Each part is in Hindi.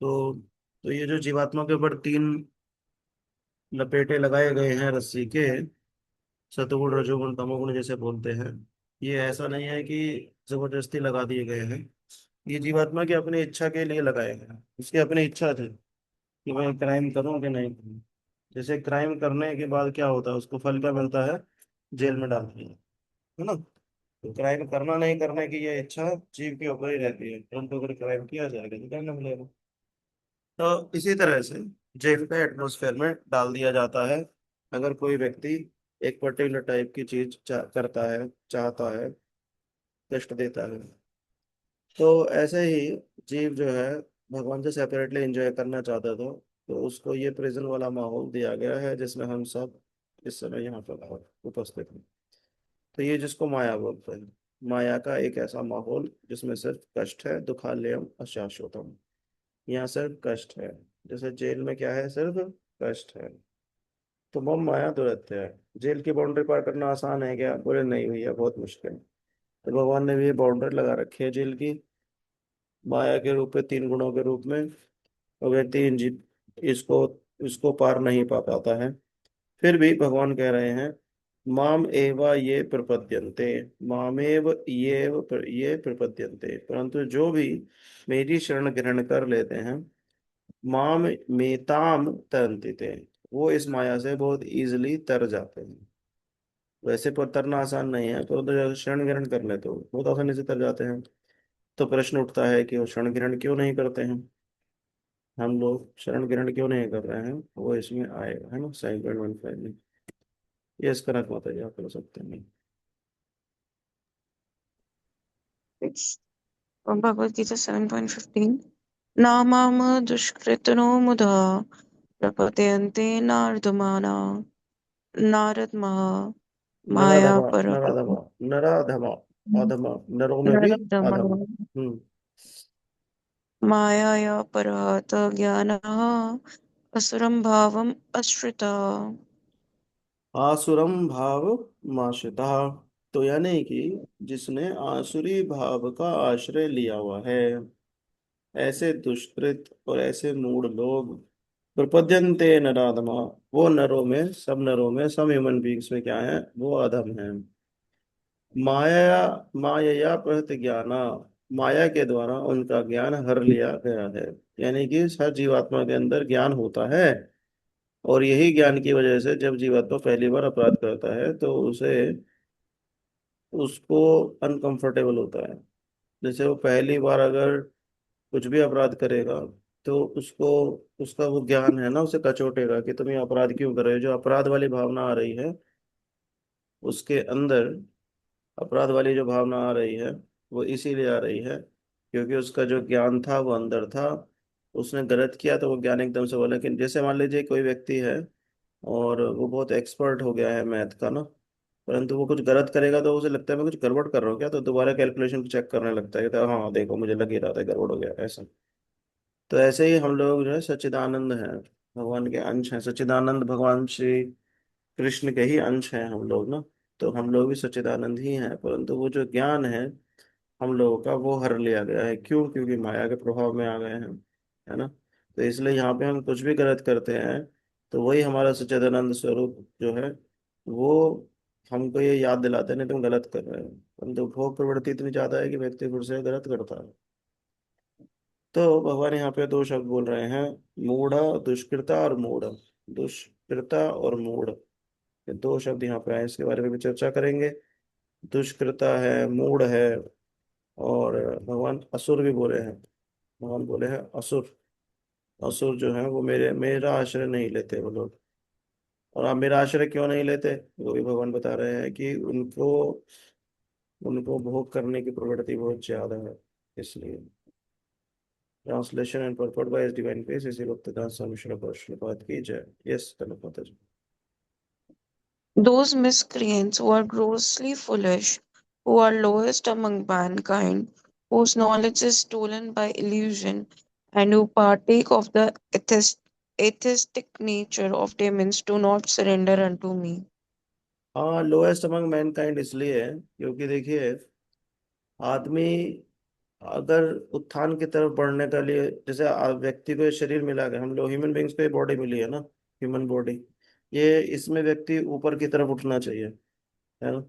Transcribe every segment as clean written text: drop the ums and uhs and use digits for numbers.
तो ये जो जीवात्मा के ऊपर तीन लपेटे लगाए गए हैं रस्सी के, सतुगुण रजोगुण तमोगुण जैसे बोलते हैं, ये ऐसा नहीं है कि जबरदस्ती लगा दिए गए हैं। ये जीवात्मा की अपनी इच्छा के लिए लगाए गए हैं, उसकी अपनी इच्छा थी कि मैं क्राइम करूं कि नहीं करूं। जैसे क्राइम करने के बाद क्या होता है, उसको फल क्या मिलता है, जेल में डाल दिया, है ना। तो क्राइम करना नहीं करने की ये इच्छा जीव के ऊपर ही रहती है, परंतु अगर क्राइम किया जाएगा तो दंड मिलेगा। तो इसी तरह से जेल के एटमोसफेयर में डाल दिया जाता है अगर कोई व्यक्ति एक पर्टिकुलर टाइप की चीज करता है, चाहता है, कष्ट देता है। तो ऐसे ही जीव जो है भगवान से सेपरेटली एंजॉय करना चाहता था, तो उसको ये प्रिजन वाला माहौल दिया गया है जिसमें हम सब इस समय यहाँ पर उपस्थित हैं। तो ये जिसको माया बोलते हैं, माया का एक ऐसा माहौल जिसमें सिर्फ कष्ट है, दुखालयम अशाश्वतम। यहाँ सिर्फ कष्ट है। जैसे जेल में क्या है, सिर्फ कष्ट है। तो मम माया दुरत्य है। जेल की बाउंड्री पार करना आसान है क्या, बोले नहीं भैया बहुत मुश्किल है। तो भगवान ने भी ये बाउंड्री लगा रखी है जेल की, माया के रूप में, तीन गुणों के रूप में। और व्यक्ति इन इसको इसको पार नहीं पा पाता है। फिर भी भगवान कह रहे हैं, माम एवा ये प्रपद्यन्ते, मामेव ये प्रपद्यन्ते, परंतु जो भी मेरी शरण ग्रहण कर लेते हैं, माम मेताम तरंति ते, वो इस माया से बहुत इजीली तर जाते हैं। वैसे पर तरना आसान नहीं है, परंतु जब शरण ग्रहण कर लेते हो बहुत आसानी से तर जाते हैं। तो प्रश्न उठता है कि वो शरण ग्रहण क्यों नहीं करते हैं, हम लोग शरण ग्रहण क्यों नहीं कर रहे हैं, वो इसमें आएगा, है ना, 7.15 में। ये इसका रख माता जी आप कर सकते हैं। It's from Bhagavad Gita 7.15. Namam dushkritano mudha prapatayante nardamana naradmaha maya नराधमा, parapati नराधमा, नराधमा, अधमा, नरों में भी अधम। naradamana हम्म। मायाया परहत ज्ञानः असुरं भावम् आश्रिता। आसुरम भाव माशिता, तो यानी कि जिसने आसुरी भाव का आश्रय लिया हुआ है, ऐसे दुष्कृत और ऐसे मूढ़ लोग, प्रपद्यन्ते नराधमा, वो नरों में, सब नरों में, सब ह्यूमन बींग्स में क्या है, वो अधम है। माया, माया प्रहत ज्ञाना, माया के द्वारा उनका ज्ञान हर लिया गया है। यानी कि हर जीवात्मा के अंदर ज्ञान होता है, और यही ज्ञान की वजह से जब जीवात्मा पहली बार अपराध करता है तो उसे, उसको अनकंफर्टेबल होता है। जैसे वो पहली बार अगर कुछ भी अपराध करेगा, तो उसको, उसका वो ज्ञान है ना, उसे कचोटेगा कि तुम ये अपराध क्यों कर रहे हो। जो अपराध वाली भावना आ रही है उसके अंदर, अपराध वाली जो भावना आ रही है, वो इसीलिए आ रही है क्योंकि उसका जो ज्ञान था वो अंदर था। उसने गलत किया तो वो ज्ञान एकदम से बोला। लेकिन जैसे मान लीजिए कोई व्यक्ति है और वो बहुत एक्सपर्ट हो गया है मैथ का ना, परंतु वो कुछ गलत करेगा तो उसे लगता है मैं कुछ गड़बड़ कर रहा हूँ क्या, तो दोबारा कैलकुलेशन चेक करने लगता है तो हाँ देखो मुझे लग ही रहा था गड़बड़ हो गया ऐसा। तो ऐसे ही हम लोग जो है सच्चिदानंद हैं, भगवान के अंश हैं। सच्चिदानंद भगवान श्री कृष्ण के ही अंश हैं हम लोग ना। तो हम लोग भी सच्चिदानंद ही हैं, परंतु वो जो ज्ञान है हम लोगों का वो हर लिया गया है। क्यों, क्योंकि माया के प्रभाव में आ गए हैं, है ना। तो इसलिए यहाँ पे हम कुछ भी गलत करते हैं तो वही हमारा सच्चिदानंद स्वरूप जो है वो हमको ये याद दिलाते हैं नहीं तुम गलत कर रहे हो। परंतु भोग प्रवृत्ति इतनी ज्यादा है कि व्यक्ति फिर से गलत करता है। तो भगवान यहाँ पे दो शब्द बोल रहे हैं, मूढ़, दुष्कृता और मूढ़। दुष्कृता और मूढ़, ये दो शब्द यहाँ पे आए, इसके बारे में भी चर्चा करेंगे। दुष्कृता है, मूढ़ है, और भगवान असुर भी बोले हैं। भगवान बोले हैं असुर, असुर जो है वो मेरा आश्रय नहीं लेते वो लोग। और आप मेरा आश्रय क्यों नहीं लेते, वो भी भगवान बता रहे हैं कि उनको, उनको भोग करने की प्रवृत्ति बहुत ज्यादा है, इसलिए। Translation and purport by his divine grace इसी भक्तिदास स्वामी श्री प्रभुपाद की जय। यस तलब माता जी। Those miscreants who are grossly foolish, who are lowest among mankind, whose knowledge is stolen by illusion, and who partake of the atheistic nature of demons, do not surrender unto me. हाँ, लोएस्ट अमंग मैनकाइंड इसलिए है क्योंकि देखिए, आदमी अगर उत्थान की तरफ बढ़ने के लिए, जैसे व्यक्ति को ये शरीर मिला है, हम लोग ह्यूमन बींग्स को ये बॉडी मिली है ना, ह्यूमन बॉडी, ये इसमें व्यक्ति ऊपर की तरफ उठना चाहिए, है ना।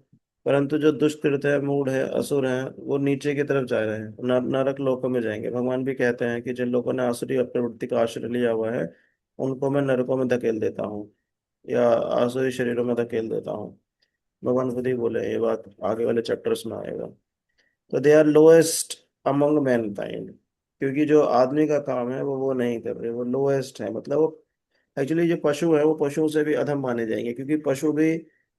परंतु जो दुष्कृत है, मूढ़ है, असुर है, वो नीचे की तरफ जा रहे हैं, नरक लोकों में जाएंगे। भगवान भी कहते हैं कि जिन लोगों ने आसुरी प्रवृत्ति का आश्रय लिया हुआ है, उनको मैं नरकों में धकेल देता हूँ, या आसुरी शरीरों में धकेल देता हूँ। भगवान खुद ही बोले ये बात, आगे वाले चैप्टर्स में आएगा। तो they are lowest among mankind, क्योंकि जो आदमी का काम है वो नहीं कर रहे, वो लोएस्ट है, मतलब वो एक्चुअली जो पशु है वो पशुओं से भी अधम माने जाएंगे, क्योंकि पशु भी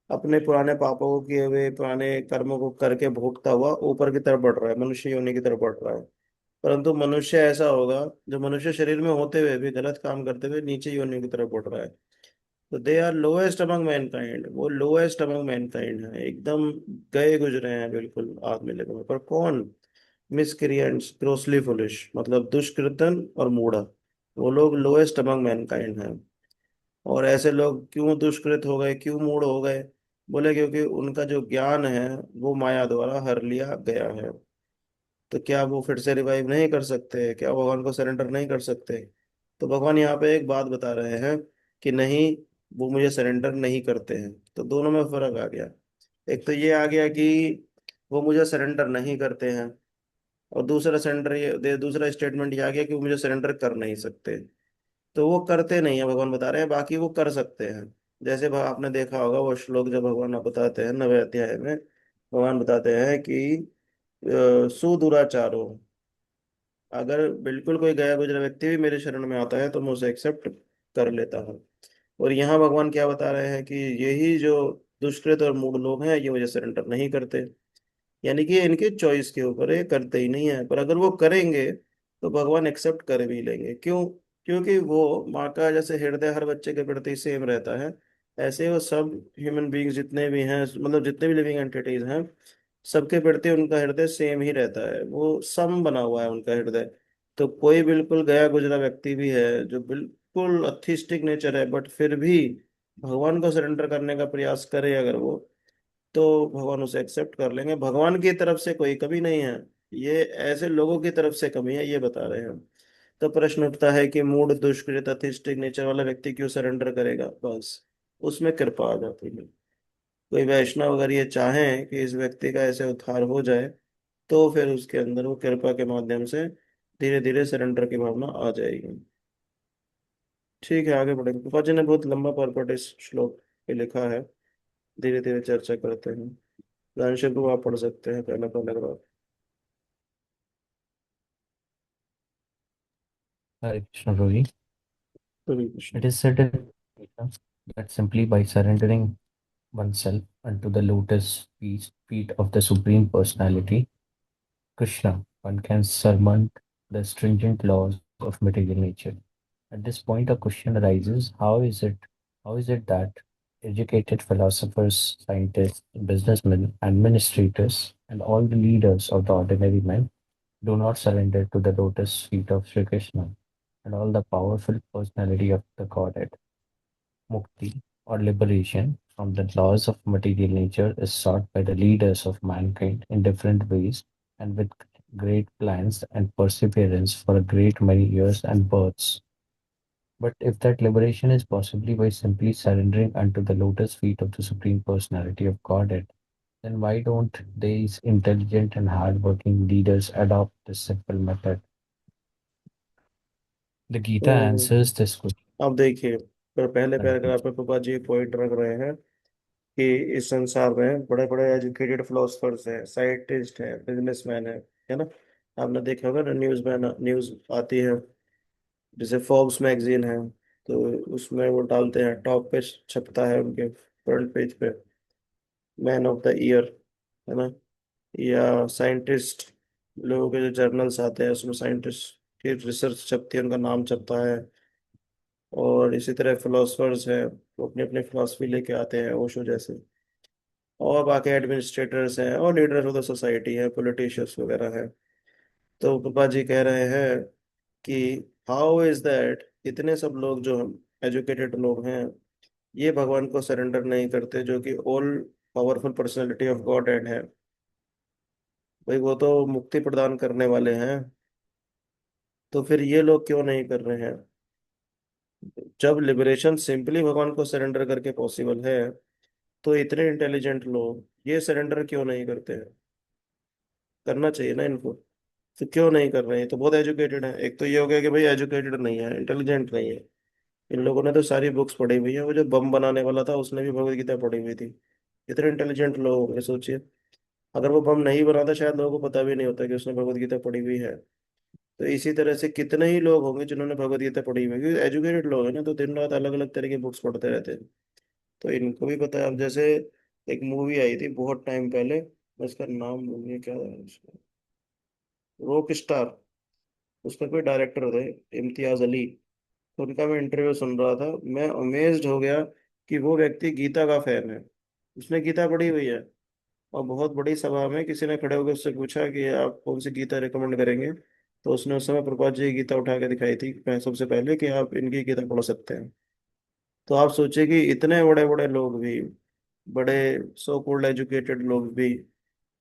अपने पुराने पापों को किए हुए, पुराने कर्मों को करके भोगता हुआ ऊपर की तरफ बढ़ रहा है, मनुष्य योनि की तरफ बढ़ रहा है। परंतु मनुष्य ऐसा होगा जो मनुष्य शरीर में होते हुए भी गलत काम करते हुए नीचे योनि की तरफ बढ़ रहा है। तो they are lowest among mankind, वो लोएस्ट अमंग मैनकाइंड है, एकदम गए गुजरे हैं बिल्कुल आत्म लेवल में। पर कौन? मिसक्रिएंट्स, ग्रोसली फुलिश, मतलब दुष्कृतन और मूढ़, वो लोग लोएस्ट अमंग मैनकाइंड हैं। और ऐसे लोग क्यों दुष्कृत हो गए, क्यों मूढ़ हो गए? बोले क्योंकि उनका जो ज्ञान है वो माया द्वारा हर लिया गया है। तो क्या वो फिर से रिवाइव नहीं कर सकते? क्या भगवान को सरेंडर नहीं कर सकते? तो भगवान यहाँ पे एक बात बता रहे हैं कि नहीं, वो मुझे सरेंडर नहीं करते हैं। तो दोनों में फर्क आ गया। एक तो ये आ गया कि वो मुझे सरेंडर नहीं करते हैं, और दूसरा स्टेटमेंट ये आ गया कि वो मुझे सरेंडर कर नहीं सकते। तो वो करते नहीं है भगवान बता रहे हैं, बाकी वो कर सकते हैं। जैसे आपने देखा होगा वो श्लोक जब भगवान बताते हैं 9वें अध्याय में, भगवान बताते हैं कि सुदुराचारो, अगर बिल्कुल कोई गया गुजरा व्यक्ति भी मेरे शरण में आता है तो मैं उसे एक्सेप्ट कर लेता हूँ। और यहाँ भगवान क्या बता रहे हैं कि यही जो दुष्कृत और मूढ़ लोग हैं ये मुझे सरेंडर नहीं करते। यानी कि इनके चॉइस के ऊपर ये करते ही नहीं है, पर अगर वो करेंगे तो भगवान एक्सेप्ट कर भी लेंगे। क्यों? क्योंकि वो माँ का जैसे हृदय हर बच्चे के प्रति सेम रहता है, ऐसे वो सब ह्यूमन बीइंग्स जितने भी हैं, मतलब जितने भी लिविंग एंटिटीज हैं, सबके प्रति उनका हृदय सेम ही रहता है, वो सम बना हुआ है उनका हृदय। तो कोई बिल्कुल गया गुजरा व्यक्ति भी है जो बिल्कुल अथिस्टिक नेचर है, बट फिर भी भगवान को सरेंडर करने का प्रयास करे अगर वो, तो भगवान उसे एक्सेप्ट कर लेंगे। भगवान की तरफ से कोई कमी नहीं है, ये ऐसे लोगों की तरफ से कमी है, ये बता रहे हैं। तो प्रश्न उठता है कि मूड दुष्कृत अथिस्टिक नेचर वाला व्यक्ति क्यों सरेंडर करेगा? बस उसमें कृपा आ जाती है। कोई वैष्णव अगर ये चाहें कि इस व्यक्ति का ऐसे उद्धार हो जाए, तो फिर उसके अंदर वो कृपा के माध्यम से धीरे धीरे सरेंडर की भावना आ जाएगी। ठीक है, आगे बढ़ेंगे। कृपा जी ने बहुत लंबा पर्पट इस श्लोक पे लिखा है, धीरे धीरे चर्चा करते हैं। दानशूर को आप पढ़ सकते हैं पहला paragraph. Hare Krishna, Ravi. Hare Krishna. It is said in Gita that simply by surrendering oneself unto the feet of the Supreme Personality, Krishna, one can surmount the stringent laws of material nature. At this point, a question arises: How is it that educated philosophers, scientists, businessmen, administrators, and all the leaders of the ordinary man do not surrender to the lotus feet of Sri Krishna and all the powerful personality of the Godhead? Mukti, or liberation from the laws of material nature, is sought by the leaders of mankind in different ways and with great plans and perseverance for a great many years and births. But if that liberation is possibly by simply surrendering unto the lotus feet of the Supreme Personality of Godhead, then why don't these intelligent and hardworking leaders adopt this simple method? The Gita तो answers this question. अब देखिए, पर पहले Hare पैराग्राफ Krishna. में पापा जी पॉइंट रख रहे हैं कि इस संसार में बड़े बड़े एजुकेटेड फिलोसफर्स हैं, साइंटिस्ट हैं, बिजनेसमैन है ना। आपने देखा होगा ना, न्यूज आती है, जैसे फोर्ब्स मैगजीन है, तो उसमें वो डालते हैं, टॉप पे छपता है उनके फ्रंट पेज पे, मैन ऑफ द ईयर, है ना। या साइंटिस्ट लोगों के जो जर्नल्स आते हैं उसमें साइंटिस्ट की रिसर्च छपती है, उनका नाम छपता है। और इसी तरह फिलोसफर्स हैं, वो अपनी अपनी फिलोसफी लेके आते हैं, ओशो जैसे। और बाकी एडमिनिस्ट्रेटर्स हैं और लीडर्स ऑफ द सोसाइटी है, पॉलिटिशियंस वगैरह हैं। तो पापा जी कह रहे हैं कि हाउ इज दैट इतने सब लोग जो हम एजुकेटेड लोग हैं, ये भगवान को सरेंडर नहीं करते, जो कि all powerful personality of God and है। भाई वो तो मुक्ति प्रदान करने वाले हैं, तो फिर ये लोग क्यों नहीं कर रहे हैं? जब लिबरेशन सिंपली भगवान को सरेंडर करके पॉसिबल है, तो इतने इंटेलिजेंट लोग ये सरेंडर क्यों नहीं करते हैं? करना चाहिए ना इनको। तो क्यों नहीं कर रहे हैं? तो बहुत एजुकेटेड है। एक तो ये हो गया कि भाई एजुकेटेड नहीं है, इंटेलिजेंट नहीं है। इन लोगों ने तो सारी बुक्स पढ़ी हुई है। वो जो बम बनाने वाला था उसने भी भगवत गीता पढ़ी हुई थी। इतने इंटेलिजेंट लोग होंगे, सोचिए। अगर वो बम नहीं बनाता शायद लोगों को पता भी नहीं होता कि उसने भगवत गीता पढ़ी हुई है। तो इसी तरह से कितने ही लोग होंगे जिन्होंने भगवत गीता पढ़ी हुई है, क्योंकि एजुकेटेड लोग हैं ना, तो दिन रात अलग अलग तरह की बुक्स पढ़ते रहते हैं। तो इनको भी पता है। अब जैसे एक मूवी आई थी बहुत टाइम पहले, मैं इसका नाम भूल गया, क्या है उसका, रॉक स्टार। उसका कोई डायरेक्टर थे, इम्तियाज अली। तो उनका मैं इंटरव्यू सुन रहा था, मैं अमेज्ड हो गया कि वो व्यक्ति गीता का फैन है। उसने गीता पढ़ी हुई है। और बहुत बड़ी सभा में किसी ने खड़े होकर उससे पूछा कि आप कौन सी गीता रिकमेंड करेंगे, तो उसने उस समय प्रभुपाद जी की गीता उठा के दिखाई थी सबसे पहले, कि आप इनकी गीता पढ़ सकते हैं। तो आप सोचिए कि इतने बड़े बड़े लोग भी, बड़े सो कॉल्ड एजुकेटेड लोग भी,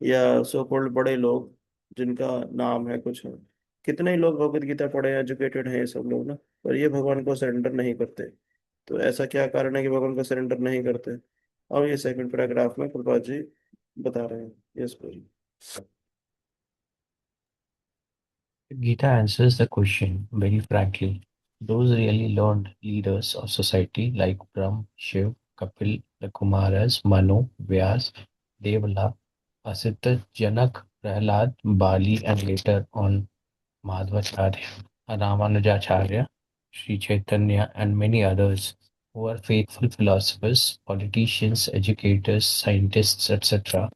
या सो कॉल्ड बड़े लोग जिनका नाम है कुछ है, कितने ही लोग भगवत गीता पढ़े, एजुकेटेड हैं ये सब लोग ना, पर ये भगवान को सरेंडर नहीं करते। तो ऐसा क्या कारण है कि भगवान को सरेंडर नहीं करते? और ये सेकंड पैराग्राफ में प्रभुपाद जी बता रहे हैं। यस भाई। Gita answers the question very frankly. Those really learned leaders of society like Brahm, Shiv, Kapil, the Kumaras, Manu, Vyas, Devala, Asita, Janak, Prahlad, Bali, and later on Madhvacharya, Ramanujacharya, Sri Chaitanya, and many others who are faithful philosophers, politicians, educators, scientists, etc.,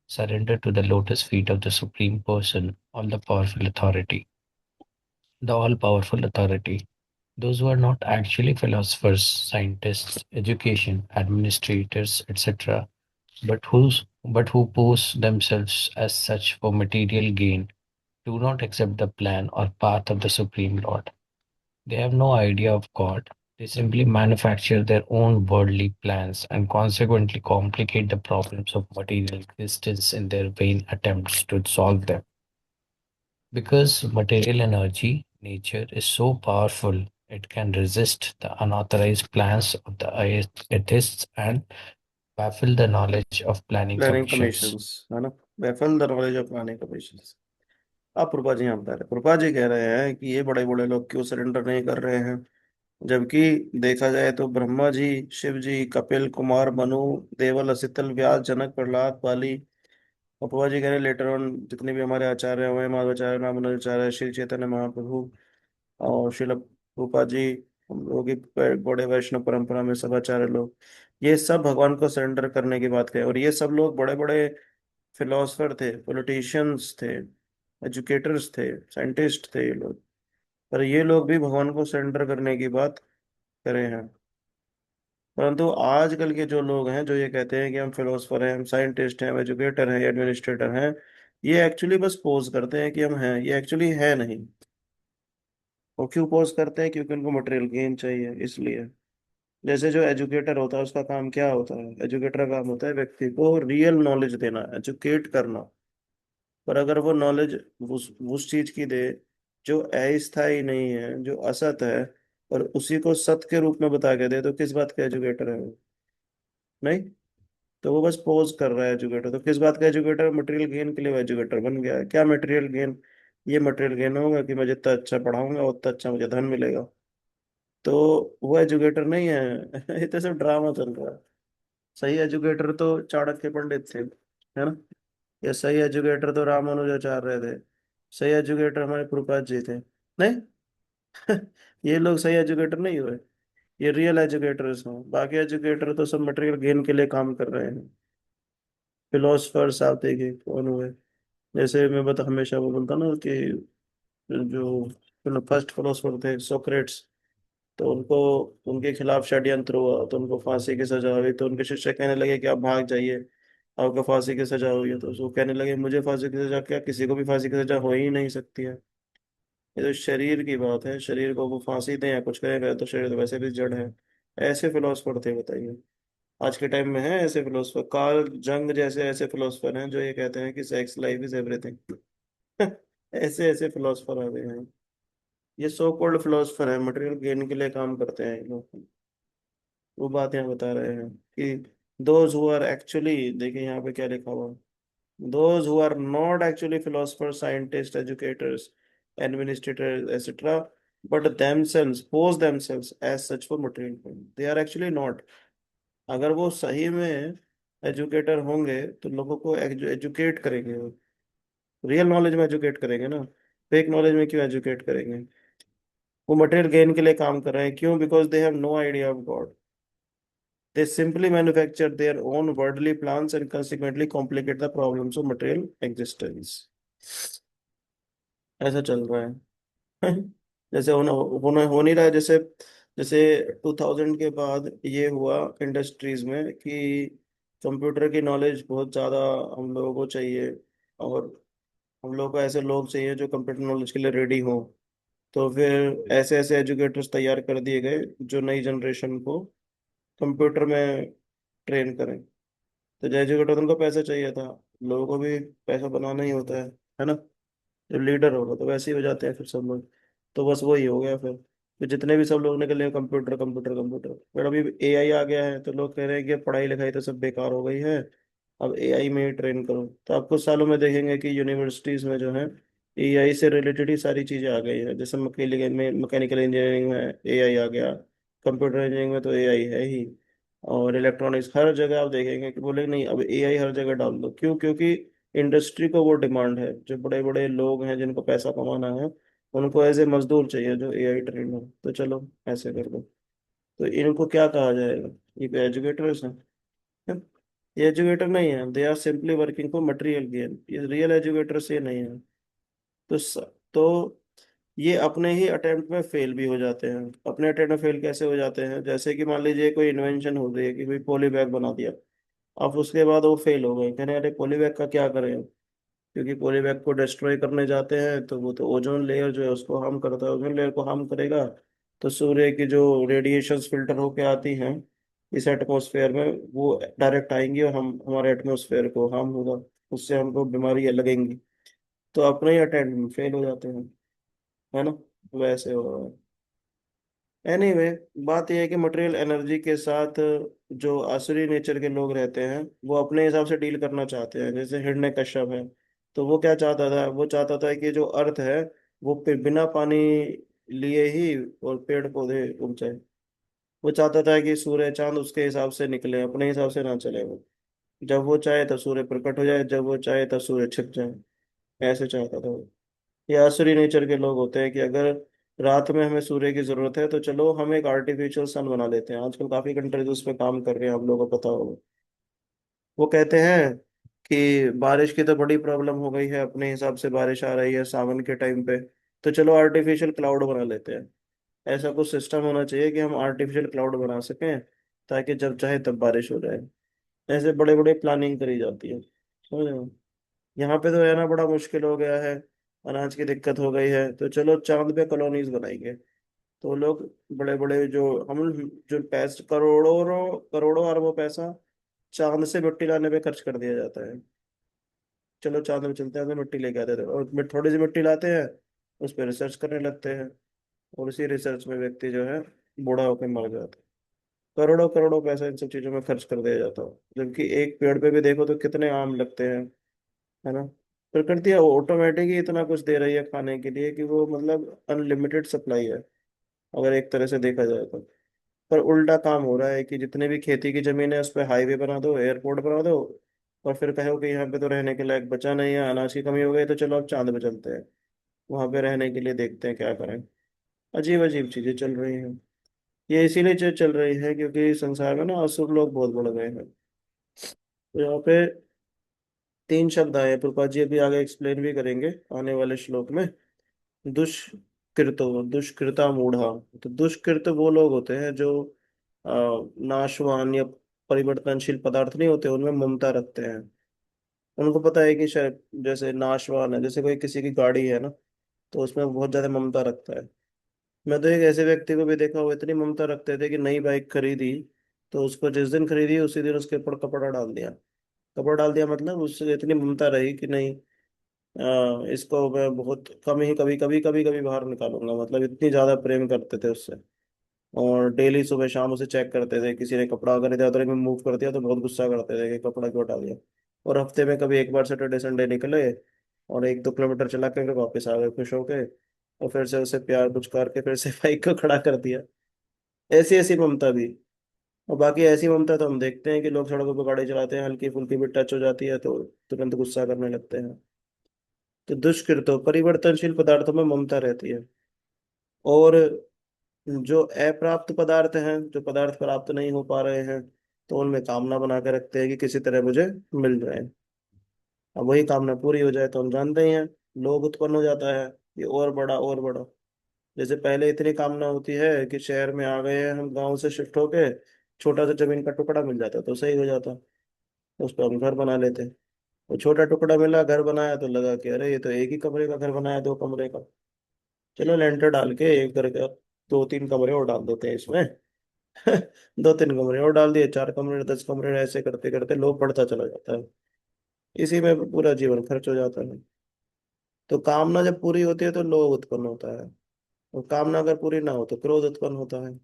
surrender to the lotus feet of the Supreme Person, all the powerful authority. The all powerful authority. Those who are not actually philosophers, scientists, education, administrators, etc., but who pose themselves as such for material gain, do not accept the plan or path of the Supreme Lord. They have no idea of God. They simply manufacture their own worldly plans and consequently complicate the problems of material existence in their vain attempts to solve them. Because material energy, nature, is so powerful, it can resist the unauthorized plans of the atheists and baffle the knowledge of planning planning commissions. Commissions है ना, baffle the knowledge of planning commissions. अब प्रभा जी यहाँ बता रहे, प्रभा जी कह रहे हैं कि ये बड़े बड़े लोग क्यों सरेंडर नहीं कर रहे हैं, जबकि देखा जाए तो ब्रह्मा जी, शिव जी, कपिल, कुमार, मनु, देवल, असितल, व्यास, जनक, प्रहलाद, पाली, और प्रभा जी कह रहे लेटर ऑन जितने भी हमारे आचार्य हुए, माधवाचार्य, रामानुजाचार्य, श्री चैतन्य महाप्रभु और शिल रूपा जी, हम लोग की बड़े वैष्णव परंपरा में सब आचार्य लोग, ये सब भगवान को सरेंडर करने की बात करें। और ये सब लोग बड़े बड़े फिलोसफर थे, पॉलिटिशियंस थे, एजुकेटर्स थे, साइंटिस्ट थे ये लोग। पर ये लोग भी भगवान को सरेंडर करने की बात करे हैं। परंतु आजकल के जो लोग हैं जो ये कहते हैं कि हम फिलोसफर हैं, हम साइंटिस्ट हैं, हम एजुकेटर हैं, एडमिनिस्ट्रेटर हैं, ये एक्चुअली बस पोज करते हैं कि हम हैं, ये एक्चुअली है नहीं। वो क्यों पोज करते हैं? क्योंकि उनको मटेरियल गेन चाहिए, इसलिए। जैसे जो एजुकेटर होता है उसका काम क्या होता है? एजुकेटर का काम होता है व्यक्ति को रियल नॉलेज देना, एजुकेट करना। पर अगर वो नॉलेज उस चीज की दे जो अस्थायी नहीं है, जो असत है, और उसी को सत्य के रूप में बता के दे, तो किस बात का एजुकेटर है वो? नहीं। तो वो बस पोज कर रहा है एजुकेटर। तो किस बात का एजुकेटर? मटेरियल गेन के लिए वो एजुकेटर बन गया है। क्या मटेरियल गेन? ये मटेरियल गेन होगा कि मैं जितना अच्छा पढ़ाऊंगा उतना अच्छा मुझे धन मिलेगा। तो वो एजुकेटर नहीं है। ये तो सब ड्रामा चल रहा है। सही एजुकेटर तो चाणक्य पंडित थे, है ना? ये सही एजुकेटर तो रामानुजाचार्य थे। सही एजुकेटर हमारे प्रभुपाद जी थे। नहीं। ये लोग सही एजुकेटर नहीं हुए। ये रियल एजुकेटर्स हैं। बाकी एजुकेटर तो सब मटेरियल गेन के लिए काम कर रहे हैं। फिलोसफर्स आप देखिए कौन हुए। जैसे मैं बता हमेशा वो बोलता ना कि जो फर्स्ट फिलोसफर थे सोक्रेट्स, तो उनको, उनके खिलाफ षड्यंत्र हुआ तो उनको फांसी की सजा हुई। तो उनके शिष्य कहने लगे कि आप भाग जाइए, आपको फांसी की सजा हुई है। तो वो कहने लगे मुझे फांसी की सजा क्या, किसी को भी फांसी की सजा हो ही नहीं सकती है। ये तो शरीर की बात है, शरीर को वो फांसी दें या कुछ करेगा तो शरीर तो वैसे भी जड़ है। ऐसे फिलोसफर थे, बताइए। आज के टाइम में है ऐसे फिलोसफर, कार्ल जंग जैसे ऐसे फिलोसफर हैं जो ये कहते हैं कि सेक्स लाइफ इज एवरीथिंग। ऐसे ऐसे फिलोसफर आ गए हैं। ये सो कॉल्ड फिलोसफर है, मटेरियल गेन के लिए काम करते हैं ये लोग। वो बात यहाँ बता रहे हैं कि दोज हु आर एक्चुअली, देखिए यहाँ पे क्या लिखा हुआ, those who are not actually philosophers, scientists, educators, administrators, etc., but themselves pose themselves as such for material gain. They are actually not. अगर वो सही में एजुकेटर होंगे तो लोगों को एजुकेट करेंगे, वो रियल नॉलेज में एजुकेट करेंगे ना, फेक नॉलेज में क्यों एजुकेट करेंगे। वो मटेरियल गेन के लिए काम कर रहे हैं, क्यों? Because they have no idea of God. They simply manufacture their own worldly plans and consequently complicate the problems of material existence. ऐसा चल रहा है। जैसे होना होना हो नहीं रहा है, जैसे जैसे 2000 के बाद ये हुआ इंडस्ट्रीज में कि कंप्यूटर की नॉलेज बहुत ज़्यादा हम लोगों को चाहिए, और हम लोगों को ऐसे लोग चाहिए जो कंप्यूटर नॉलेज के लिए रेडी हो। तो फिर ऐसे ऐसे एजुकेटर्स तैयार कर दिए गए जो नई जनरेशन को कंप्यूटर में ट्रेन करें। तो जो एजुकेटर, उनको पैसा चाहिए था, लोगों को भी पैसा बनाना ही होता है ना। जब लीडर होगा तो वैसे ही हो जाते हैं फिर सब लोग। तो बस वही हो गया फिर जितने भी सब लोग निकले कंप्यूटर कंप्यूटर कंप्यूटर, फिर अभी एआई आ गया है तो लोग कह रहे हैं कि पढ़ाई लिखाई तो सब बेकार हो गई है, अब एआई में ही ट्रेन करो। तो आप कुछ सालों में देखेंगे कि यूनिवर्सिटीज में जो है एआई से रिलेटेड ही सारी चीजें आ गई है। जैसे मैकेनिकल इंजीनियरिंग में एआई आ गया, कंप्यूटर इंजीनियरिंग में तो एआई है ही, और इलेक्ट्रॉनिक्स हर जगह आप देखेंगे कि बोले नहीं अब एआई हर जगह डाल दो। क्यों? क्योंकि इंडस्ट्री को वो डिमांड है, जो बड़े बड़े लोग हैं जिनको पैसा कमाना है, उनको एज ए मजदूर चाहिए जो एआई ट्रेन हो। तो चलो ऐसे कर दो। तो इनको क्या कहा जाएगा? ये एजुकेटर्स हैं? ये एजुकेटर नहीं है, they are simply working for material gain. ये रियल एजुकेटर्स ये नहीं है। तो तो ये अपने ही अटेम्प्ट में फेल भी हो जाते हैं। अपने अटेम्प्ट में फेल कैसे हो जाते हैं? जैसे कि मान लीजिए कोई इन्वेंशन हो गई है कि भाई पॉली बैग बना दिया, अब उसके बाद वो फेल हो गए, कहने अरे पॉली बैग का क्या करें, क्योंकि पॉली बैग को डिस्ट्रॉय करने जाते हैं तो वो तो ओजोन लेयर जो है उसको हार्म करता है, ओजोन लेयर को हार्म करेगा तो सूर्य की जो रेडिएशंस फिल्टर होके आती हैं इस एटमॉस्फेयर में, वो डायरेक्ट आएंगी और हम हमारे एटमॉस्फेयर को हार्म होगा, उससे हमको बीमारियां लगेंगी। तो अपने ही अटेम्प्ट में फेल हो जाते हैं, है ना। वैसे हो रहा है। एनीवे, बात यह है कि मटेरियल एनर्जी के साथ जो आसुरी नेचर के लोग रहते हैं वो अपने हिसाब से डील करना चाहते हैं। जैसे हिरण्यकश्यप है, तो वो क्या चाहता था? वो चाहता था कि जो अर्थ है वो बिना पानी लिए ही और पेड़ पौधे उग जाए। वो चाहता था कि सूर्य चांद उसके हिसाब से निकले, अपने हिसाब से ना चले वो। जब वो चाहे तो सूर्य प्रकट हो जाए, जब वो चाहे तो सूर्य छिप जाए। ऐसे चाहता था वो। ये आसुरी नेचर के लोग होते हैं कि अगर रात में हमें सूर्य की जरूरत है तो चलो हम एक आर्टिफिशियल सन बना लेते हैं। आजकल काफी कंट्रीज उस पर काम कर रहे हैं, हम लोगों को पता होगा। वो कहते हैं कि बारिश की तो बड़ी प्रॉब्लम हो गई है, अपने हिसाब से बारिश आ रही है सावन के टाइम पे, तो चलो आर्टिफिशियल क्लाउड बना लेते हैं। ऐसा कुछ सिस्टम होना चाहिए कि हम आर्टिफिशियल क्लाउड बना सकें ताकि जब चाहे तब बारिश हो जाए। ऐसे बड़े बड़े प्लानिंग करी जाती है, समझ रहे हो। यहाँ पे तो रहना बड़ा मुश्किल हो गया है, अनाज की दिक्कत हो गई है, तो चलो चांद पे कॉलोनीज बनाएंगे। तो लोग बड़े बड़े जो हम जो पैसे करोड़ों करोड़ों अरबों पैसा चांद से मिट्टी लाने पे खर्च कर दिया जाता है। चलो चांद में चलते हैं, तो मिट्टी लेके आते थे और थोड़ी सी मिट्टी लाते हैं, उस पर रिसर्च करने लगते हैं, और उसी रिसर्च में व्यक्ति जो है बूढ़ा होकर मर जाता है। करोड़ों करोड़ों पैसा इन सब चीजों में खर्च कर दिया जाता है, जबकि एक पेड़ पे भी देखो तो कितने आम लगते हैं, है ना। प्रकृति ऑटोमेटिक ही इतना कुछ दे रही है खाने के लिए कि वो मतलब अनलिमिटेड सप्लाई है, अगर एक तरह से देखा जाए तो। पर उल्टा काम हो रहा है कि जितने भी खेती की जमीन है उस पर हाईवे बना दो, एयरपोर्ट बना दो, और फिर कहो कि यहाँ पे तो रहने के लायक बचा नहीं है, अनाज की कमी हो गई, तो चलो अब चांद पे चलते हैं, वहां पे रहने के लिए देखते हैं क्या करें। अजीब अजीब चीजें चल रही हैं। ये इसीलिए चल रही है क्योंकि संसार में ना असुर लोग बहुत बढ़ गए हैं। तो यहाँ पे तीन शब्द आए हैं, प्रभुपाद जी अभी आगे एक्सप्लेन भी करेंगे आने वाले श्लोक में। दुष्कृतो, दुष्कृता मूढ़ा। तो दुष्कृत वो लोग होते हैं जो नाशवान या परिवर्तनशील पदार्थ नहीं होते, उनमें ममता रखते हैं। उनको पता है कि शायद जैसे नाशवान है, जैसे कोई किसी की गाड़ी है ना, तो उसमें बहुत ज्यादा ममता रखता है। मैं तो एक ऐसे व्यक्ति को भी देखा, वो इतनी ममता रखते थे कि नई बाइक खरीदी तो उसको जिस दिन खरीदी उसी दिन उसके ऊपर कपड़ा डाल दिया। कपड़ा डाल दिया मतलब उससे इतनी ममता रही कि नहीं, इसको मैं बहुत कम ही कभी कभी कभी कभी बाहर निकालूंगा, मतलब इतनी ज्यादा प्रेम करते थे उससे। और डेली सुबह शाम उसे चेक करते थे, किसी ने कपड़ा अगर इधर उधर में मूव कर दिया तो बहुत गुस्सा करते थे कि कपड़ा क्यों हटा दिया। और हफ्ते में कभी एक बार सैटरडे संडे निकले और 1-2 किलोमीटर चला के फिर वापस आ गए खुश होके, और फिर से उसे प्यार कुछ करके फिर से बाइक को खड़ा कर दिया। ऐसी ऐसी ममता भी। और बाकी ऐसी ममता तो हम देखते हैं कि लोग सड़कों पर गाड़ी चलाते हैं, हल्की फुल्की भी टच हो जाती है तो तुरंत गुस्सा करने लगते हैं। तो दुष्कृतों परिवर्तनशील पदार्थों में ममता रहती है। और जो अप्राप्त पदार्थ हैं, जो पदार्थ प्राप्त नहीं हो पा रहे हैं, तो उनमें कामना बना के रखते हैं कि किसी तरह मुझे मिल जाए। अब वही कामना पूरी हो जाए तो हम जानते ही हैं, लोभ उत्पन्न हो जाता है, ये और बड़ा और बड़ा। जैसे पहले इतनी कामना होती है कि शहर में आ गए हैं हम, गांव से शिफ्ट होके छोटा सा जमीन का टुकड़ा मिल जाता तो सही हो जाता, उस पर हम घर बना लेते। वो छोटा टुकड़ा मिला, घर बनाया तो लगा कि अरे ये तो एक ही कमरे का घर बनाया, 2 कमरे का, चलो लेंटर डाल के एक करके 2-3 कमरे और डाल देते हैं इसमें। 2-3 कमरे और डाल दिए, 4 कमरे, 10 कमरे, ऐसे करते करते लोग बढ़ता चला जाता है। इसी में पूरा जीवन खर्च हो जाता है। तो कामना जब पूरी होती है तो लोभ उत्पन्न होता है, और कामना अगर पूरी ना हो तो क्रोध उत्पन्न होता है।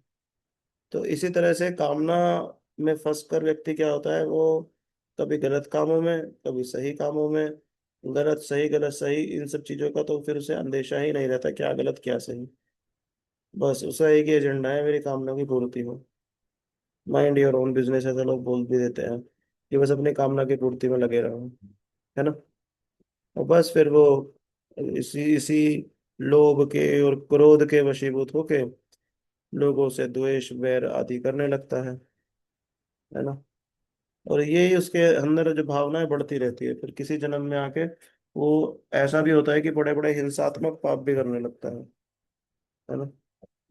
तो इसी तरह से कामना में फंस कर व्यक्ति क्या होता है, वो कभी गलत कामों में, कभी सही कामों में, गलत सही इन सब चीजों का तो फिर उसे अंदेशा ही नहीं रहता क्या गलत क्या सही। बस उसका एक ही एजेंडा है, मेरी कामना की पूर्ति हो। माइंड योर ओन बिजनेस ऐसा लोग बोल भी देते हैं कि बस अपनी कामना की पूर्ति में लगे रहो, है ना। और बस फिर वो इसी इसी लोभ के और क्रोध के वशीभूत होके लोगों से द्वेष वैर आदि करने लगता है ना। और यही उसके अंदर जो भावनाएं बढ़ती रहती है, फिर किसी जन्म में आके वो ऐसा भी होता है कि बड़े बड़े हिंसात्मक पाप भी करने लगता है ना।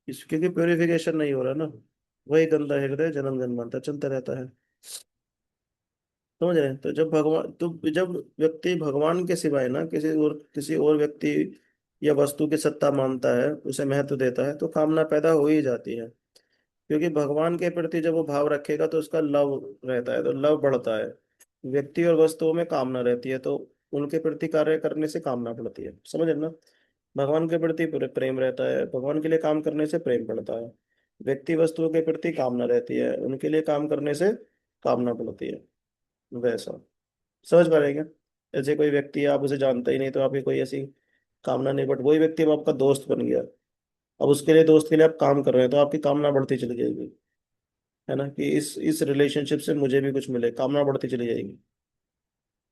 क्योंकि प्योरिफिकेशन नहीं हो रहा ना, वही गंदा हृदय जन्म जन्मांतर चलता रहता है। समझ रहे हैं। तो जब व्यक्ति भगवान के सिवाय ना किसी और व्यक्ति या वस्तु की सत्ता मानता है, उसे महत्व देता है, तो कामना पैदा हो ही जाती है। क्योंकि भगवान के प्रति जब वो भाव रखेगा तो उसका लव रहता है, तो लव बढ़ता है। व्यक्ति और वस्तुओं में कामना रहती है तो उनके प्रति कार्य करने से कामना बढ़ती है, समझ रहे ना। भगवान के प्रति प्रेम रहता है, भगवान के लिए काम करने से प्रेम बढ़ता है। व्यक्ति वस्तुओं के प्रति कामना रहती है, उनके लिए काम करने से कामना बढ़ती है। वैसा समझ पा रहे हैं क्या। ऐसे कोई व्यक्ति है, आप उसे जानते ही नहीं तो आपकी कोई ऐसी कामना नहीं, बट वही व्यक्ति अब आपका दोस्त बन गया, अब उसके लिए, दोस्त के लिए आप काम कर रहे हैं तो आपकी कामना बढ़ती चली जाएगी, है ना, कि इस रिलेशनशिप से मुझे भी कुछ मिले, कामना बढ़ती चली जाएगी।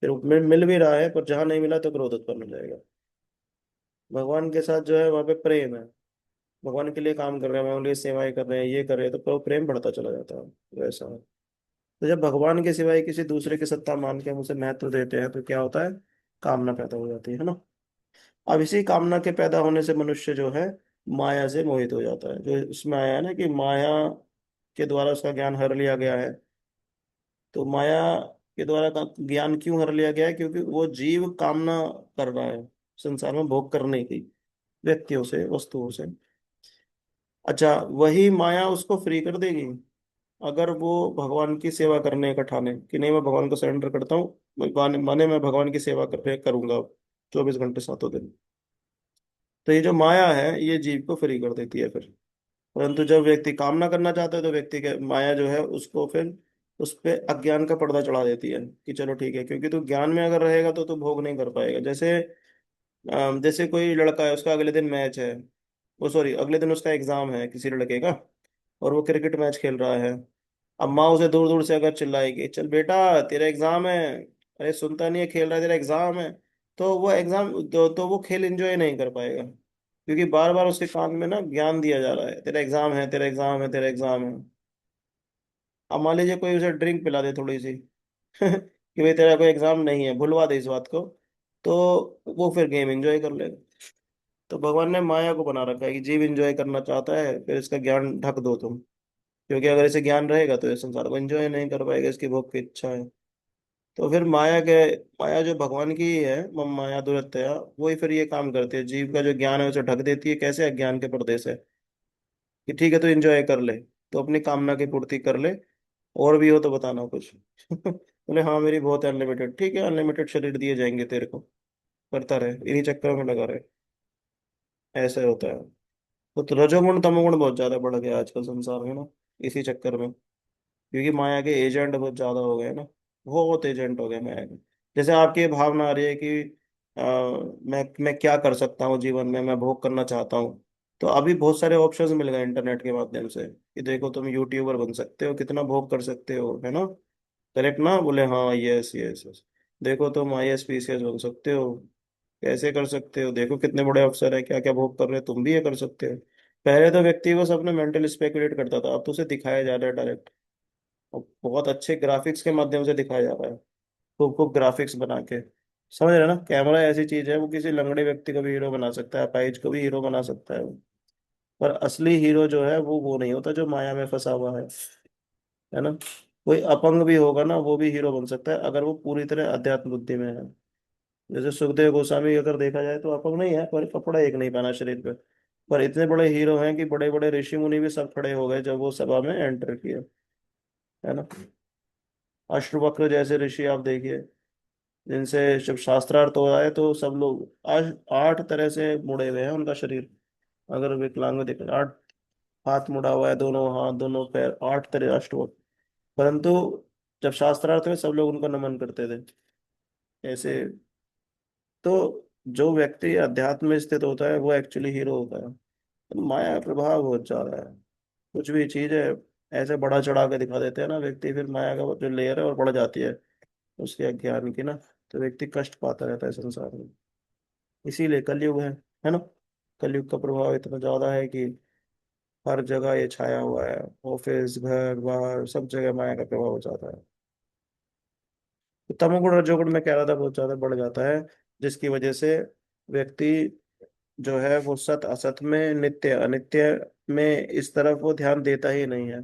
फिर मिल भी रहा है पर जहां नहीं मिला तो क्रोध उत्पन्न हो जाएगा। भगवान के साथ जो है वहां पे प्रेम है, भगवान के लिए काम कर रहे हैं, भगवान के लिए सेवाएं कर रहे हैं, ये कर रहे हैं, तो प्रेम बढ़ता चला जाता है। वैसा है। तो जब भगवान के सिवाय किसी दूसरे की सत्ता मान के हम उसे महत्व देते हैं तो क्या होता है, कामना पैदा हो जाती है ना। अब इसी कामना के पैदा होने से मनुष्य जो है माया से मोहित हो जाता है, जो इसमें आया है ना कि माया के द्वारा उसका ज्ञान हर लिया गया है। तो माया के द्वारा का ज्ञान क्यों हर लिया गया है, क्योंकि वो जीव कामना कर रहा है संसार में भोग करने की, व्यक्तियों से, वस्तुओं से। अच्छा, वही माया उसको फ्री कर देगी अगर वो भगवान की सेवा करने का ठाने कि नहीं, मैं भगवान को सरेंडर करता हूँ, माने मैं भगवान की सेवा करूंगा 24 घंटे 7 दिन। तो ये जो माया है ये जीव को फ्री कर देती है फिर। परंतु जब व्यक्ति कामना करना चाहता है तो व्यक्ति के माया जो है उसको फिर उस पे अज्ञान का पर्दा चढ़ा देती है कि चलो ठीक है, क्योंकि तू ज्ञान में अगर रहेगा तो तू भोग नहीं कर पाएगा। जैसे कोई लड़का है, उसका अगले दिन मैच है, वो सॉरी अगले दिन उसका एग्जाम है किसी लड़के का, और वो क्रिकेट मैच खेल रहा है। अब माँ उसे दूर दूर से अगर चिल्लाएगी, चल बेटा तेरा एग्जाम है, अरे सुनता नहीं है, खेल रहा है, तेरा एग्जाम है, तो वो तो वो खेल एंजॉय नहीं कर पाएगा, क्योंकि बार बार उसके कान में ना ज्ञान दिया जा रहा है, तेरा एग्जाम है, तेरा एग्जाम है, तेरा एग्जाम है। अब मान लीजिए कोई उसे ड्रिंक पिला दे थोड़ी सी कि भाई तेरा कोई एग्जाम नहीं है, भुलवा दे इस बात को, तो वो फिर गेम एंजॉय कर लेगा। तो भगवान ने माया को बना रखा है कि जीव एंजॉय करना चाहता है, फिर इसका ज्ञान ढक दो तुम, क्योंकि अगर इसे ज्ञान रहेगा तो ये संसार को एंजॉय नहीं कर पाएगा, इसकी भोग की इच्छा है। तो फिर माया जो भगवान की ही है, मम माया दुरत्यया, वही फिर ये काम करती है, जीव का जो ज्ञान है उसे ढक देती है। कैसे, अज्ञान के पर्दे से, कि ठीक है तो एंजॉय कर ले, तो अपनी कामना की पूर्ति कर ले, और भी हो तो बताना कुछ। बोले हाँ मेरी बहुत अनलिमिटेड, ठीक है अनलिमिटेड शरीर दिए जाएंगे तेरे को, करता रहे इन्हीं चक्करों में लगा रहे। ऐसे होता है। तो रजोगुण तमोगुण बहुत ज्यादा बढ़ गया आजकल संसार में ना, इसी चक्कर में। क्योंकि माया के एजेंट बहुत ज्यादा हो गए ना, बहुत एजेंट हो गए माया के। जैसे आपकी ये भावना आ रही है कि मैं क्या कर सकता हूँ जीवन में, मैं भोग करना चाहता हूँ। तो अभी बहुत सारे ऑप्शंस मिल गए इंटरनेट के माध्यम से कि देखो तुम यूट्यूबर बन सकते हो, कितना भोग कर सकते हो, है ना। करेक्ट ना, बोले हाँ यस यस यस। देखो तुम आईएएस पीसीएस बन सकते हो, कैसे कर सकते हो, देखो कितने बड़े अफसर है, क्या क्या भोग कर रहे हो, तुम भी ये कर सकते हो। पहले तो व्यक्ति बस अपने मेंटल स्पेकुलेट करता था, अब तो उसे दिखाया जा रहा है डायरेक्ट। और बहुत अच्छे ग्राफिक्स के माध्यम से दिखाया जा रहा है, खूब खूब ग्राफिक्स बना के। समझ रहे हैं ना, कैमरा ऐसी चीज है वो किसी लंगड़े व्यक्ति को भी हीरो बना सकता है, अपाहिज को भी हीरो बना सकता है वो। पर असली हीरो जो है वो नहीं होता जो माया में फंसा हुआ है ना। कोई अपंग भी होगा ना वो भी हीरो बन सकता है अगर वो पूरी तरह अध्यात्म बुद्धि में है। जैसे सुखदेव गोस्वामी अगर देखा जाए तो अपंग नहीं है, पर कपड़ा एक नहीं पहना शरीर पे। पर इतने बड़े हीरो हैं कि बड़े बड़े ऋषि मुनि भी सब खड़े हो गए जब वो सभा में एंटर किए, है ना। अष्टवक्र जैसे ऋषि आप देखिए, जिनसे जब शास्त्रार्थ हो रहा है तो सब लोग आज 8 तरह से मुड़े हुए हैं उनका शरीर। अगर विकलांग देखें 8 हाथ मुड़ा हुआ है, दोनों हाथ दोनों पैर, 8 तरह अष्टवक्र। परंतु जब शास्त्रार्थ में सब लोग उनको नमन करते थे ऐसे। तो जो व्यक्ति अध्यात्म में स्थित होता है वो एक्चुअली हीरो होता है। तो माया का प्रभाव बहुत ज्यादा है। कुछ भी चीज है ऐसे बड़ा चढ़ा के दिखा देते हैं ना व्यक्ति, फिर माया का जो लेयर है और बढ़ जाती है उसके अज्ञान की ना। तो व्यक्ति कष्ट पाता रहता है संसार में। इसीलिए कलयुग है ना। कलयुग का प्रभाव इतना ज्यादा है कि हर जगह ये छाया हुआ है, ऑफिस घर बाहर सब जगह माया का प्रभाव हो जाता है। तो तमोगुण रजोगुण में कह रहा था बहुत ज्यादा बढ़ जाता है, जिसकी वजह से व्यक्ति जो है वो सत असत में, नित्य अनित्य में इस तरफ वो ध्यान देता ही नहीं है,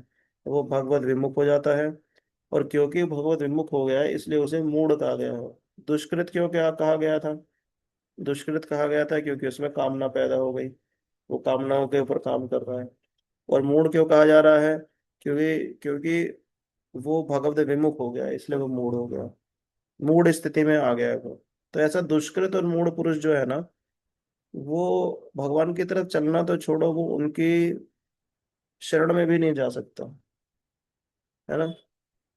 वो भगवत विमुख हो जाता है। और क्योंकि भगवत विमुख हो गया है इसलिए उसे मूढ़ कहा गया है। दुष्कृत क्यों क्या कहा गया था? दुष्कृत कहा गया था क्योंकि उसमें कामना पैदा हो गई, वो कामनाओं के ऊपर काम कर रहा है। और मूढ़ क्यों कहा जा रहा है? क्योंकि क्योंकि वो भगवत विमुख हो गया है, इसलिए वो मूढ़ हो गया, मूढ़ स्थिति में आ गया है वो। तो ऐसा दुष्कृत और मूढ़ पुरुष जो है ना, वो भगवान की तरफ चलना तो छोड़ो, वो उनकी शरण में भी नहीं जा सकता, है ना।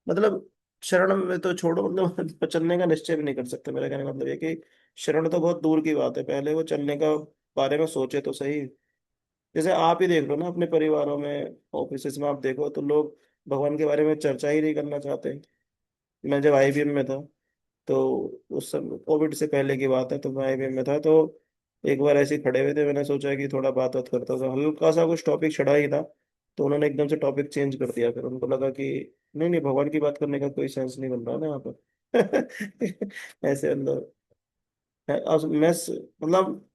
मतलब शरण में तो छोड़ो, मतलब चलने का निश्चय भी नहीं कर सकते। मेरा कहने का मतलब ये कि शरण तो बहुत दूर की बात है, पहले वो चलने का बारे में सोचे तो सही। जैसे आप ही देख लो ना अपने परिवारों में, ऑफिस में आप देखो तो लोग भगवान के बारे में चर्चा ही नहीं करना चाहते। मैं जब आईबीएम में था तो उस समय कोविड से पहले की बात है, तो मैं आईबीएम में था तो एक बार ऐसे ही खड़े हुए थे, मैंने सोचा कि थोड़ा बात बात करता हूँ, हल्का सा कुछ टॉपिक चढ़ा ही था। तो उन्होंने एकदम से टॉपिक चेंज कर दिया, फिर उनको लगा कि नहीं नहीं भगवान की बात करने का कोई सेंस नहीं बन रहा ना यहाँ पर। ऐसे अंदर मतलब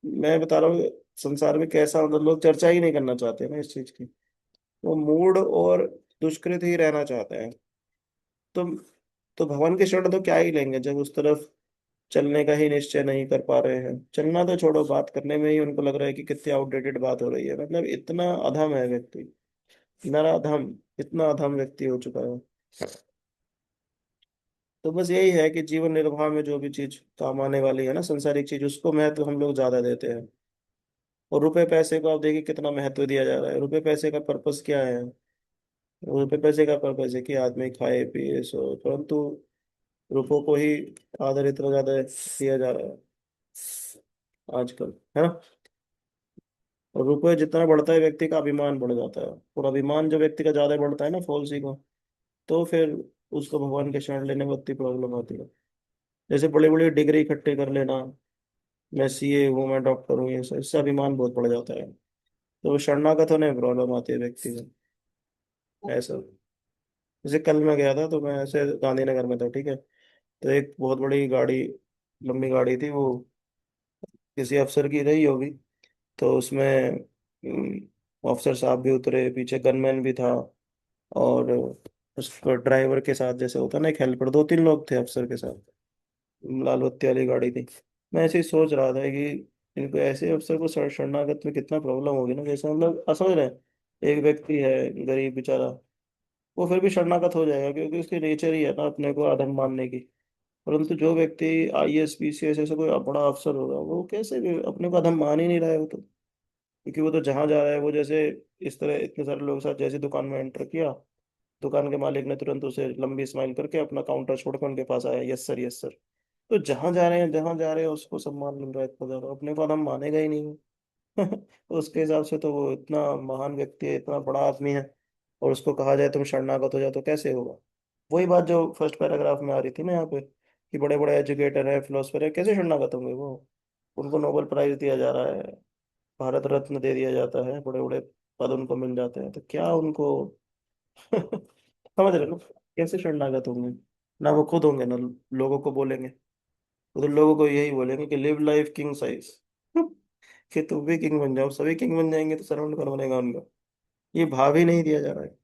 मैं बता रहा हूँ संसार में कैसा, मतलब लोग चर्चा ही नहीं करना चाहते ना इस चीज की। वो मूड और दुष्कृत ही रहना चाहते हैं। तो तो भगवान के शरण तो क्या ही लेंगे जब उस तरफ चलने का ही निश्चय नहीं कर पा रहे हैं। चलना तो छोड़ो, बात करने में ही उनको लग रहा है कि कितनी आउटडेटेड बात हो रही है। मतलब इतना अधम है व्यक्ति, नराधम, इतना अधम व्यक्ति हो चुका है। तो बस यही है कि जीवन निर्वाह में जो भी चीज काम आने वाली है ना, संसारिक चीज, उसको महत्व हम लोग ज्यादा देते हैं। और रुपए पैसे को आप देखिए कितना महत्व दिया जा रहा है। रुपए पैसे का पर्पस क्या है? रुपए पैसे का पर्पस है कि आदमी खाए पिए सो, परंतु रुपयों को ही आदर इतना ज्यादा दिया जा रहा है आजकल, है ना। और रुपये जितना बढ़ता है व्यक्ति का अभिमान बढ़ जाता है, और अभिमान जो व्यक्ति का ज्यादा बढ़ता है ना फॉल्सी को, तो फिर उसको भगवान के शरण लेने में उतनी प्रॉब्लम आती है। जैसे बड़ी बड़ी डिग्री इकट्ठे कर लेना, मैं सीए हूँ, मैं डॉक्टर हूँ, ये सब इससे अभिमान बहुत बढ़ जाता है। तो वो शरणागत होने में प्रॉब्लम आती है व्यक्ति को, ऐसा। जैसे कल मैं गया था तो मैं ऐसे गांधीनगर में था, ठीक है। तो एक बहुत बड़ी गाड़ी, लंबी गाड़ी थी वो, किसी अफसर की रही होगी। तो उसमें अफसर साहब भी उतरे, पीछे गनमैन भी था, और उस ड्राइवर के साथ जैसे होता है ना एक हेल्पर, 2-3 लोग थे अफसर के साथ। लाल बत्ती वाली गाड़ी थी। मैं ऐसे ही सोच रहा था कि इनको ऐसे अफसर को शरणागत में कितना प्रॉब्लम होगी ना, जैसे हम लोग असमझ रहे हैं। एक व्यक्ति है गरीब बेचारा, वो फिर भी शरणागत हो जाएगा, क्योंकि उसकी नेचर ही है ना अपने को अधम मानने की। परंतु जो व्यक्ति आईएएस पीसीएस ऐसे कोई बड़ा अफसर होगा, वो कैसे भी अपने को अधम मान ही नहीं रहा है वो तो। क्योंकि वो तो जहां जा रहा है, वो जैसे इस तरह इतने सारे लोगों के साथ जैसे दुकान में एंटर किया, दुकान के मालिक ने तुरंत उसे लंबी स्माइल करके अपना काउंटर छोड़कर उनके पास आया, यस सर यस सर। तो जहां जा रहे हैं उसको सम्मान मिल रहा है इतना ज्यादा, अपने को अधम मानेगा ही नहीं। तो उसके हिसाब से तो वो इतना महान व्यक्ति है, इतना बड़ा आदमी है, और उसको कहा जाए तुम शरणागत हो जाओ तो कैसे होगा। वही बात जो फर्स्ट पैराग्राफ में आ रही थी ना यहाँ पे, कि बड़े बड़े एजुकेटर है, फिलोसफर है, कैसे शरणागत होंगे वो। उनको नोबेल प्राइज दिया जा रहा है, भारत रत्न दे दिया जाता है, बड़े बड़े पद उनको मिल जाते हैं, तो क्या उनको समझ रहे हो, कैसे शरणागत होंगे। ना वो खुद होंगे ना लोगों को बोलेंगे। वो तो लोगों को यही बोलेंगे कि लिव लाइफ किंग साइज। कि तुम भी किंग बन जाओ, सभी किंग बन जाएंगे तो सराउंड कौन बनेगा उनका। ये भाव ही नहीं दिया जा रहा है।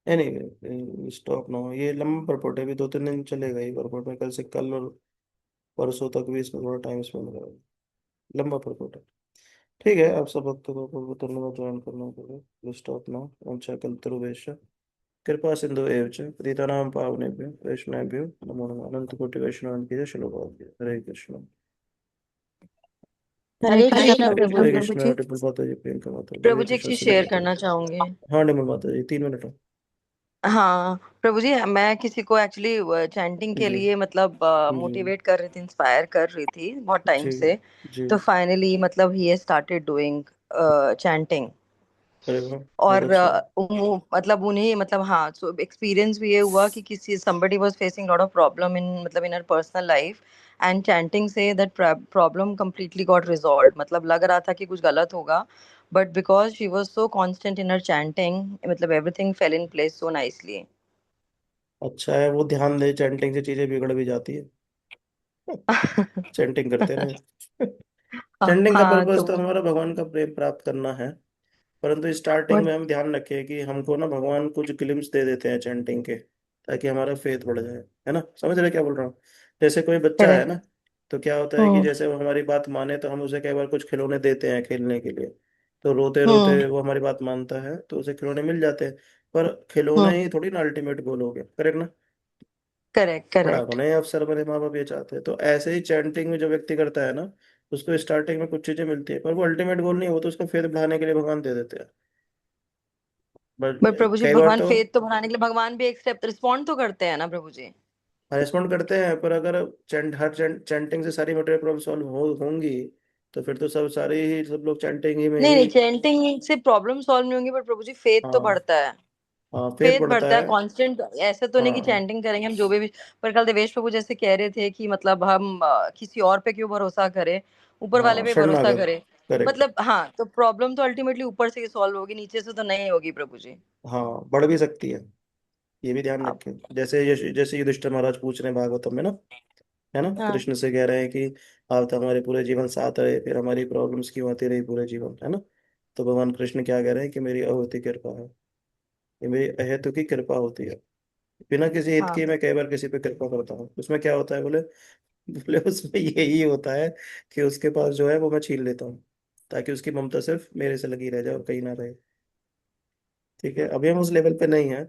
एनीवे स्टॉप ना हो, ये लंबा परपोर्ट है, अभी 2-3 दिन चलेगा ये परपोर्ट में, कल से कल और परसों तक भी इसमें थोड़ा टाइम स्पेंड करेगा। लंबा परपोर्ट है। ठीक है, आप सब भक्तों को पूर्व में ज्वाइन करना पड़ेगा। स्टॉप ना वंशा कल्पतरुभ्यश्च कृपा सिंधु एव च पतितानां पावनेभ्यो वैष्णवेभ्यो नमो नमः। अनंत कोटि वैष्णवान् की जय। श्लोक हरे कृष्ण। हरे हरे कृष्णा कृष्णा प्रभु हरे जी। प्रभु कृष्ण जी। टिपुल माता जी, प्रियंका माता जी, हरे प्रभु जी एक कृष्ण चीज सुधा शेयर माता जी। करना चाहूंगी। हाँ डिमुल माता जी, 3 मिनट हो। हाँ प्रभु जी, मैं किसी को एक्चुअली चैंटिंग के जी लिए मतलब जी मोटिवेट कर रही थी, इंस्पायर कर रही थी बहुत टाइम जी से। जी। तो फाइनली मतलब ही स्टार्टेड डूइंग चैंटिंग। अरे वाह, बहुत और अच्छा। मतलब उन्हें मतलब हाँ, सो एक्सपीरियंस भी ये हुआ कि किसी somebody was facing lot of problem in मतलब in her personal life, and chanting से that problem completely got resolved। मतलब लग रहा था कि कुछ गलत होगा, but because she was so constant in her chanting, मतलब everything fell in place so nicely। अच्छा है, वो ध्यान दे, चैंटिंग से चीजें बिगड़ भी जाती है। चैंटिंग करते रहे। चैंटिंग का हाँ पर्पज तो तो हमारा भगवान का प्रेम प्राप्त करना है। परंतु स्टार्टिंग और में हम ध्यान रखें कि हमको ना भगवान कुछ ग्लिम्स दे देते हैं चैंटिंग के, ताकि हमारा फेथ बढ़ जाए। है ना, समझ रहे क्या बोल रहा हूँ। जैसे कोई बच्चा है करेक्ट। ना, तो क्या होता है कि हम्म जैसे वो हमारी बात माने तो हम उसे कई बार कुछ खिलौने देते हैं खेलने के लिए। तो रोते हम्म रोते वो हमारी बात मानता है तो उसे खिलौने मिल जाते हैं। पर खिलौने हम्म। ही थोड़ी ना अल्टीमेट गोल हो गया, करेक्ट ना। करेक्ट बड़ा करेक्ट। बने, अफसर बने, माँ बाप ये चाहते हैं। तो ऐसे ही चैंटिंग में जो व्यक्ति करता है ना, उसको स्टार्टिंग में कुछ चीजें मिलती है, पर वो अल्टीमेट गोल नहीं, वो तो उसका फेथ बढ़ाने के लिए भगवान दे देते हैं। बट बट प्रभु जी, कई बार भगवान तो फेथ तो बढ़ाने के लिए भगवान भी एक स्टेप रिस्पॉन्ड तो करते हैं ना प्रभु जी। रेस्पॉन्ड करते हैं, पर अगर चैंटिंग से सारी मटेरियल प्रॉब्लम सॉल्व होंगी, तो फिर तो सारे ही सब लोग चैंटिंग ही में नहीं ही। नहीं, चैंटिंग से प्रॉब्लम सॉल्व नहीं होंगी, पर प्रभु जी फेथ तो हाँ बढ़ता है। हाँ, फेथ फेथ बढ़ता बढ़ता है है। कांस्टेंट। ऐसे तो नहीं कि हाँ चैंटिंग करेंगे हम जो भी। पर कल देवेश प्रभु जैसे कह रहे थे कि मतलब हम किसी और पे क्यों भरोसा करें, ऊपर वाले हाँ, पे भरोसा शरणागत, करें। करेक्ट। मतलब हाँ, तो प्रॉब्लम तो अल्टीमेटली ऊपर से ही सॉल्व होगी, नीचे से तो नहीं होगी प्रभु जी। हाँ, बढ़ भी सकती है, ये भी ध्यान आप रखें। जैसे जैसे युधिष्ठिर महाराज पूछ रहे हैं भागवतम में ना, है ना, हाँ कृष्ण से कह रहे हैं कि आप तो हमारे पूरे जीवन साथ रहे, फिर हमारी प्रॉब्लम्स क्यों आती रही पूरे जीवन, है ना। तो भगवान कृष्ण क्या कह रहे हैं कि मेरी अहोती कृपा है, ये मेरी अहेतु की कृपा होती है। बिना किसी हित हाँ। के मैं कई बार किसी पे कृपा करता हूँ, उसमें क्या होता है बोले, बोले उसमें यही होता है कि उसके पास जो है वो मैं छीन लेता हूँ, ताकि उसकी ममता सिर्फ मेरे से लगी रह जाए और कहीं ना रहे। ठीक है, अभी हम उस लेवल पे नहीं है,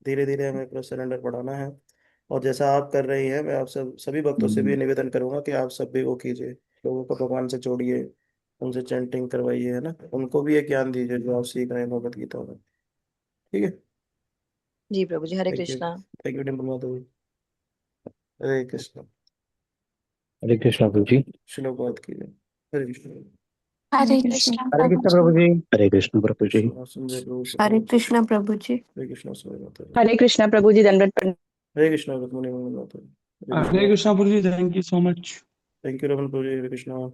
धीरे धीरे हमें अपना सरेंडर बढ़ाना है। और जैसा आप कर रही हैं, मैं आप सब सभी भक्तों से भी निवेदन करूंगा कि आप सब भी वो कीजिए, लोगों को भगवान से जोड़िए, उनसे चैंटिंग करवाइए, है ना, उनको भी एक ज्ञान दीजिए जो आप सीख रहे हैं भगवत गीता में। ठीक है। जी प्रभु जी, Hare thank you, Krishna. Thank you Dimple Madhav ji. Hare Krishna. Hare Krishna Prabhu ji. श्लोक बात कीजिए। हरे कृष्ण। हरे हरे कृष्णा कृष्णा हरे प्रभु कृष्णा जी। प्रभु जी। हरे कृष्णा प्रभु जी। संजय प्रभु हरे सुखदेव। कृष्णा प्रभु जी। हरे कृष्ण सुखदेव माता जी। हरे कृष्णा प्रभु जी, दंडवत प्रणाम। हरे कृष्ण रुक्मणी माता जी। Hare Hare Krishna. Krishna Prabhu ji, thank you so much. Thank you Raman Prabhu ji. Hare Krishna.